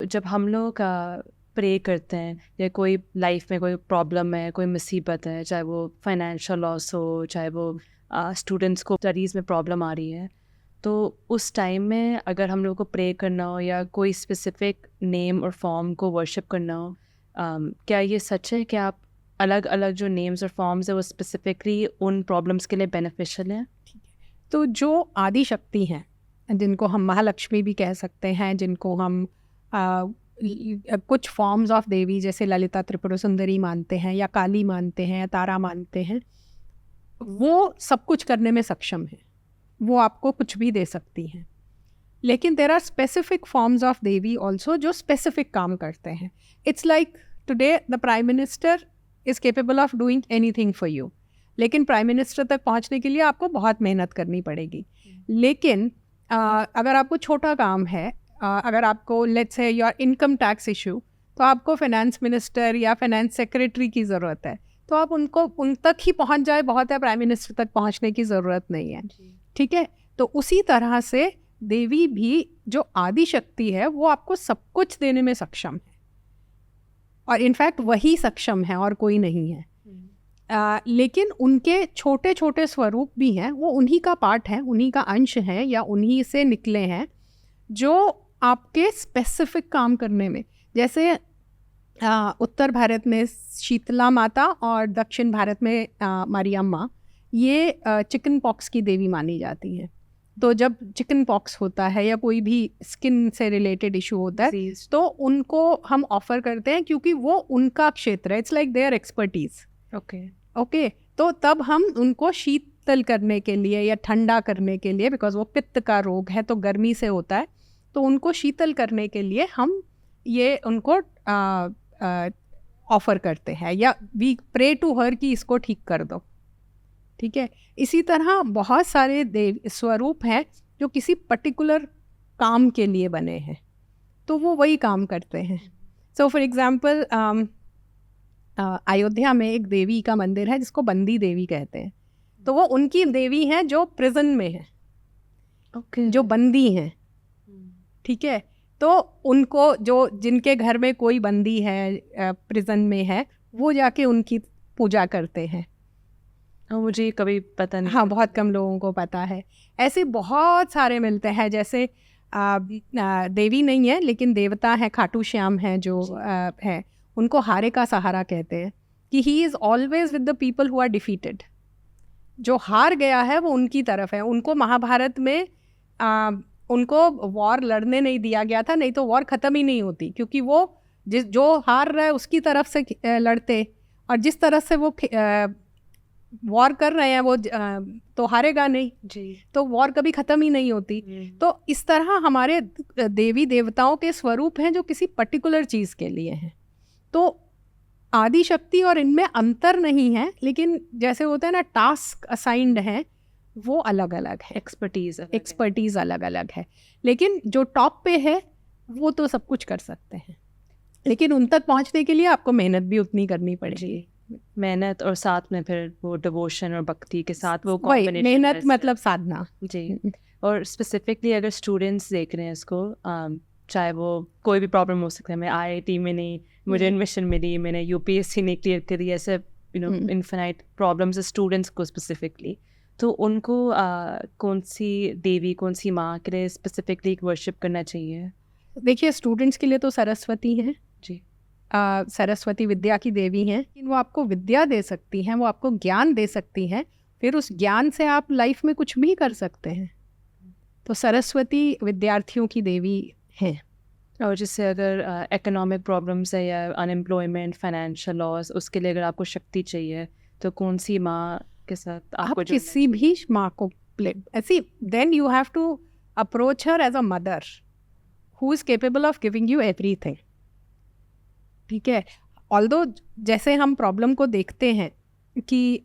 जब हम लोग प्रे करते हैं या कोई लाइफ में कोई प्रॉब्लम है, कोई मुसीबत है, चाहे वो फाइनेंशियल लॉस हो, चाहे वो स्टूडेंट्स को स्टडीज़ में प्रॉब्लम आ रही है, तो उस टाइम में अगर हम लोग को प्रे करना हो या कोई स्पेसिफिक नेम और फॉर्म को वर्शिप करना हो, क्या ये सच है कि आप अलग अलग जो नेम्स और फॉर्म्स है वो स्पेसिफिकली उन प्रॉब्लम्स के लिए बेनिफिशियल हैं? तो जो आदि शक्ति हैं, जिनको हम महालक्ष्मी भी कह सकते हैं, जिनको हम कुछ फॉर्म्स ऑफ देवी जैसे ललिता त्रिपुरा सुंदरी मानते हैं या काली मानते हैं या तारा मानते हैं, वो सब कुछ करने में सक्षम है, वो आपको कुछ भी दे सकती हैं। लेकिन there are specific forms of devi also जो स्पेसिफिक काम करते हैं। It's like today the prime minister is capable of doing anything for you, लेकिन प्राइम मिनिस्टर तक पहुंचने के लिए आपको बहुत मेहनत करनी पड़ेगी। लेकिन अगर आपको छोटा काम है, अगर आपको let's say your income tax issue, तो आपको फाइनेंस मिनिस्टर या फाइनेंस सेक्रेटरी की ज़रूरत है, तो आप उन तक ही पहुंच जाए बहुत है, प्राइम मिनिस्टर तक पहुंचने की ज़रूरत नहीं है। ठीक है, तो उसी तरह से देवी भी जो आदि शक्ति है वो आपको सब कुछ देने में सक्षम है, और इनफैक्ट वही सक्षम है और कोई नहीं है। लेकिन उनके छोटे छोटे स्वरूप भी हैं, वो उन्हीं का पार्ट है, उन्हीं का अंश है या उन्हीं से निकले हैं जो आपके स्पेसिफिक काम करने में, जैसे उत्तर भारत में शीतला माता और दक्षिण भारत में मारियम्मा, ये चिकन पॉक्स की देवी मानी जाती है। तो जब चिकन पॉक्स होता है या कोई भी स्किन से रिलेटेड इशू होता है, तो उनको हम ऑफर करते हैं क्योंकि वो उनका क्षेत्र है, it's like their expertise. Okay, तो तब हम उनको शीतल करने के लिए या ठंडा करने के लिए, बिकॉज वो पित्त का रोग है तो गर्मी से होता है, तो उनको शीतल करने के लिए हम ये उनको ऑफर करते हैं, या वी प्रे टू हर कि इसको ठीक कर दो। ठीक है, इसी तरह बहुत सारे देव स्वरूप हैं जो किसी पर्टिकुलर काम के लिए बने हैं, तो वो वही काम करते हैं। सो फॉर एग्जांपल अयोध्या में एक देवी का मंदिर है जिसको बंदी देवी कहते हैं, तो वो उनकी देवी हैं जो प्रिजन में है, जो बंदी हैं। ठीक है, तो उनको जिनके घर में कोई बंदी है, प्रिजन में है, वो जाके उनकी पूजा करते हैं। मुझे कभी पता नहीं। हाँ, बहुत कम लोगों को पता है। ऐसे बहुत सारे मिलते हैं, जैसे देवी नहीं है लेकिन देवता है, खाटू श्याम है जो है, उनको हारे का सहारा कहते हैं कि he is always with the people who are defeated. जो हार गया है वो उनकी तरफ है। उनको महाभारत में उनको वॉर लड़ने नहीं दिया गया था, नहीं तो वॉर ख़त्म ही नहीं होती, क्योंकि वो जो हार रहा है उसकी तरफ से लड़ते, और जिस तरह से वो वॉर कर रहे हैं वो तो हारेगा नहीं जी, तो वॉर कभी ख़त्म ही नहीं होती। तो इस तरह हमारे देवी देवताओं के स्वरूप हैं जो किसी पर्टिकुलर चीज़ के लिए हैं। तो आदि शक्ति और इनमें अंतर नहीं है, लेकिन जैसे होता है ना, टास्क असाइंड हैं, वो अलग अलग है, एक्सपर्टीज़ अलग अलग है। लेकिन जो टॉप पे है वो तो सब कुछ कर सकते हैं, लेकिन उन तक पहुंचने के लिए आपको मेहनत भी उतनी करनी पड़ेगी। मेहनत और साथ में फिर वो डिवोशन और भक्ति के साथ वो कॉम्बिनेशन, मेहनत मतलब साधना जी। और स्पेसिफिकली अगर स्टूडेंट्स देख रहे हैं इसको, चाहे वो कोई भी प्रॉब्लम हो सकता है, मैं IIT में नहीं, मुझे एडमिशन मिली, मैंने UPSC नहीं क्लियर करी, ऐसे इन्फिनाइट प्रॉब्लम्स स्टूडेंट्स को स्पेसिफिकली, तो उनको कौन सी देवी, कौन सी माँ के लिए स्पेसिफिकली वर्शिप करना चाहिए? देखिए, स्टूडेंट्स के लिए तो सरस्वती हैं जी। सरस्वती विद्या की देवी हैं, वो आपको विद्या दे सकती हैं, वो आपको ज्ञान दे सकती हैं, फिर उस ज्ञान से आप लाइफ में कुछ भी कर सकते हैं। तो सरस्वती विद्यार्थियों की देवी हैं। और जिससे अगर इकोनॉमिक प्रॉब्लम्स है या अनएम्प्लॉयमेंट, फाइनेंशियल लॉस, उसके लिए अगर आपको शक्ति चाहिए तो कौन सी माँ के साथ आपको किसी भी माँ को ऐसी, then you have to approach her as a mother who is capable of giving you everything. ठीक है, ऑल्दो जैसे हम प्रॉब्लम को देखते हैं कि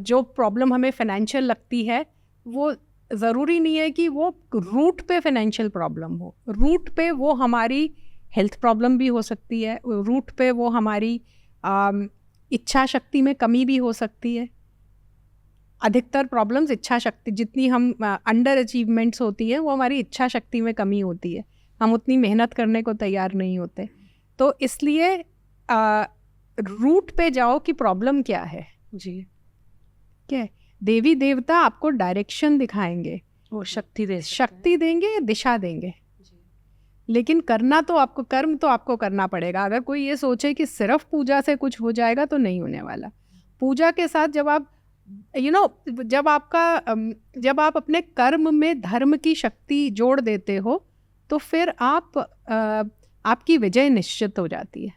जो प्रॉब्लम हमें फाइनेंशियल लगती है, वो ज़रूरी नहीं है कि वो रूट पे फाइनेंशियल प्रॉब्लम हो। रूट पे वो हमारी हेल्थ प्रॉब्लम भी हो सकती है, रूट पे वो हमारी इच्छा शक्ति में कमी भी हो सकती है। अधिकतर प्रॉब्लम्स इच्छा शक्ति, जितनी हम अंडर अचीवमेंट्स होती है वो हमारी इच्छा शक्ति में कमी होती है। हम उतनी मेहनत करने को तैयार नहीं होते। तो इसलिए रूट पे जाओ कि प्रॉब्लम क्या है। जी, क्या है, देवी देवता आपको डायरेक्शन दिखाएंगे, वो शक्ति दे सकते शक्ति देंगे, दिशा देंगे, हैं। जी, लेकिन करना तो आपको, कर्म तो आपको करना पड़ेगा। अगर कोई ये सोचे कि सिर्फ पूजा से कुछ हो जाएगा तो नहीं होने वाला। पूजा के साथ जब आप जब आप अपने कर्म में धर्म की शक्ति जोड़ देते हो तो फिर आपकी विजय निश्चित हो जाती है।